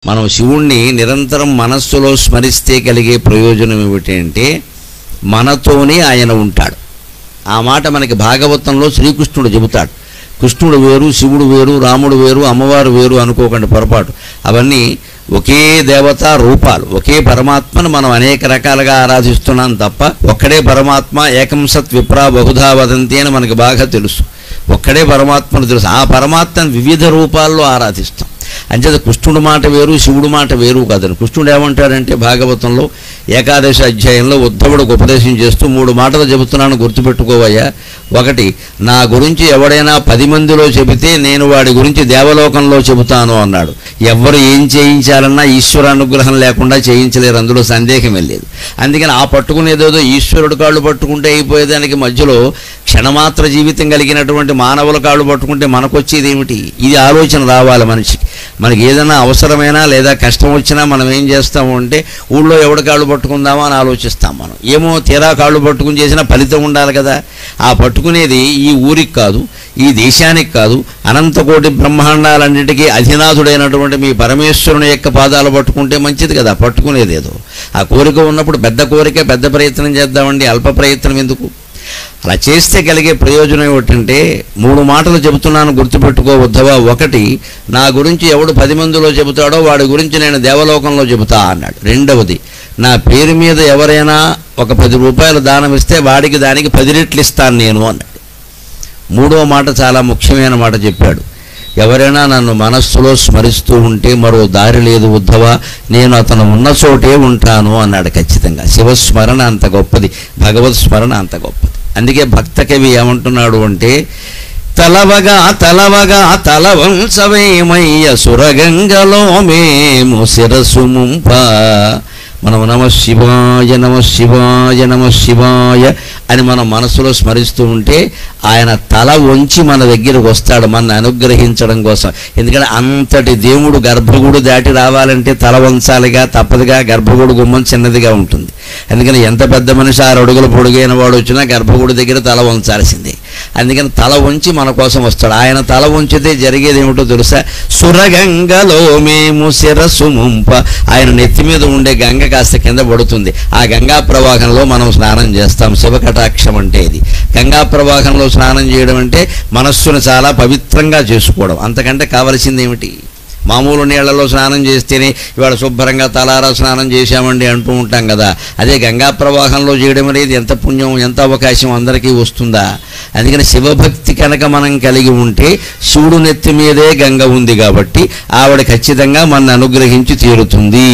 మనం శివుణ్ణి నిరంతరం మనస్సులో స్మరిస్తే కలిగే ప్రయోజనం ఏమిటంటే మనతోనే ఆయన ఉంటాడు. ఆ మాట మనకి భాగవతంలో శ్రీకృష్ణుడు చెబుతాడు. కృష్ణుడు వేరు, శివుడు వేరు, రాముడు వేరు, అమ్మవారు వేరు అనుకోకండి పొరపాటు. అవన్నీ ఒకే దేవతా రూపాలు, ఒకే పరమాత్మను మనం అనేక రకాలుగా ఆరాధిస్తున్నాం తప్ప ఒక్కడే పరమాత్మ ఏకం సత్ విప్రా బహుధా వదంతి అని మనకి బాగా తెలుసు. ఒక్కడే పరమాత్మను తెలుసు. ఆ పరమాత్మను వివిధ రూపాల్లో ఆరాధిస్తాం. అంచేత కృష్ణుడు మాట వేరు, శివుడు మాట వేరు కాదని. కృష్ణుడు ఏమంటాడంటే భాగవతంలో ఏకాదశి అధ్యాయంలో ఉద్ధవుడికి ఉపదేశం చేస్తూ 3 మాటలు చెబుతున్నాను, గుర్తుపెట్టుకోవయ్యా. ఒకటి, నా గురించి ఎవడైనా 10 మందిలో చెబితే నేను వాడి గురించి దేవలోకంలో చెబుతాను అన్నాడు. ఎవ్వరు ఏం చేయించాలన్నా ఈశ్వర అనుగ్రహం లేకుండా చేయించలేరు, అందులో సందేహమే లేదు. అందుకని ఆ పట్టుకునేదేదో ఈశ్వరుడు కాళ్ళు పట్టుకుంటే అయిపోయేదానికి మధ్యలో క్షణమాత్ర జీవితం కలిగినటువంటి మానవుల కాళ్ళు పట్టుకుంటే మనకొచ్చేది ఏమిటి? ఇది ఆలోచన రావాలి మనిషికి. మనకి ఏదైనా అవసరమైనా లేదా కష్టం వచ్చినా మనం ఏం చేస్తాము అంటే ఊళ్ళో ఎవడి కాళ్ళు పట్టుకుందామా అని ఆలోచిస్తాం. మనం ఏమో తీరా కాళ్ళు పట్టుకుని చేసినా ఫలితం ఉండాలి కదా. ఆ పట్టుకునేది ఈ ఊరికి కాదు, ఈ దేశానికి కాదు, అనంతకోటి బ్రహ్మాండాలన్నిటికీ అధినాథుడైనటువంటి మీ పరమేశ్వరుని యొక్క పాదాలు పట్టుకుంటే మంచిది కదా. పట్టుకునేదేదో ఆ కోరిక ఉన్నప్పుడు పెద్ద కోరిక, పెద్ద ప్రయత్నం చేద్దామండి, అల్ప ప్రయత్నం ఎందుకు? అలా చేస్తే కలిగే ప్రయోజనం ఏమిటంటే 3 మాటలు చెబుతున్నాను, గుర్తుపెట్టుకో ఉద్ధవ. ఒకటి, నా గురించి ఎవడు 10 మందిలో చెబుతాడో వాడి గురించి నేను దేవలోకంలో చెబుతా అన్నాడు. రెండవది, నా పేరు మీద ఎవరైనా ఒక 10 రూపాయలు దానం ఇస్తే వాడికి దానికి 10 రెట్లు ఇస్తాను నేను అన్నాడు. 3వ మాట చాలా ముఖ్యమైన మాట చెప్పాడు. ఎవరైనా నన్ను మనస్సులో స్మరిస్తూ ఉంటే మరో దారి లేదు ఉద్ధవ, నేను అతను ఉన్న చోటే ఉంటాను అన్నాడు. ఖచ్చితంగా శివస్మరణ అంత గొప్పది, భగవత్ స్మరణ అంత గొప్పది. అందుకే భక్త కవి ఏమంటున్నాడు అంటే, తలవగా తలవగా తలవంసవేమయ్య సురగంగలో మేము శిరసు ముంప. మనం నమ శివాయ నమ శివాయ నమ శివాయ అని మనం మనసులో స్మరిస్తూ ఉంటే ఆయన తల వంచి మన దగ్గరకు వస్తాడు మన అనుగ్రహించడం కోసం. ఎందుకంటే అంతటి దేవుడు గర్భగుడు దాటి రావాలంటే తల వంచాలిగా, తప్పదుగా. గర్భగుడు గుమ్మం చిన్నదిగా ఉంటుంది. అందుకని ఎంత పెద్ద మనిషి 6 అడుగుల పొడుగైన వాడు వచ్చినా గర్భగుడి దగ్గర తల వంచాల్సిందే. అందుకని తల వంచి మన కోసం వస్తాడు. ఆయన తల వంచితే జరిగేది ఏమిటో తెలుసా? సురగంగలో మేము శిరసు ముంప. ఆయన నెత్తి మీద ఉండే గంగ కాస్త కింద పడుతుంది. ఆ గంగా ప్రవాహంలో మనం స్నానం చేస్తాం. శివకటాక్షం అంటే ఇది. గంగా ప్రవాహంలో స్నానం చేయడం అంటే మనస్సును చాలా పవిత్రంగా చేసుకోవడం. అంతకంటే కావలసింది ఏమిటి? మామూలు నీళ్లలో స్నానం చేస్తేనే ఇవాళ శుభ్రంగా తలారా స్నానం చేశామండి అంటూ ఉంటాం కదా. అదే గంగా ప్రవాహంలో చేయడం అనేది ఎంత పుణ్యం, ఎంత అవకాశం అందరికీ వస్తుందా? అందుకని శివభక్తి కనుక మనం కలిగి ఉంటే శివుడు నెత్తి మీదే గంగ ఉంది కాబట్టి ఆవిడ ఖచ్చితంగా మన అనుగ్రహించి తీరుతుంది.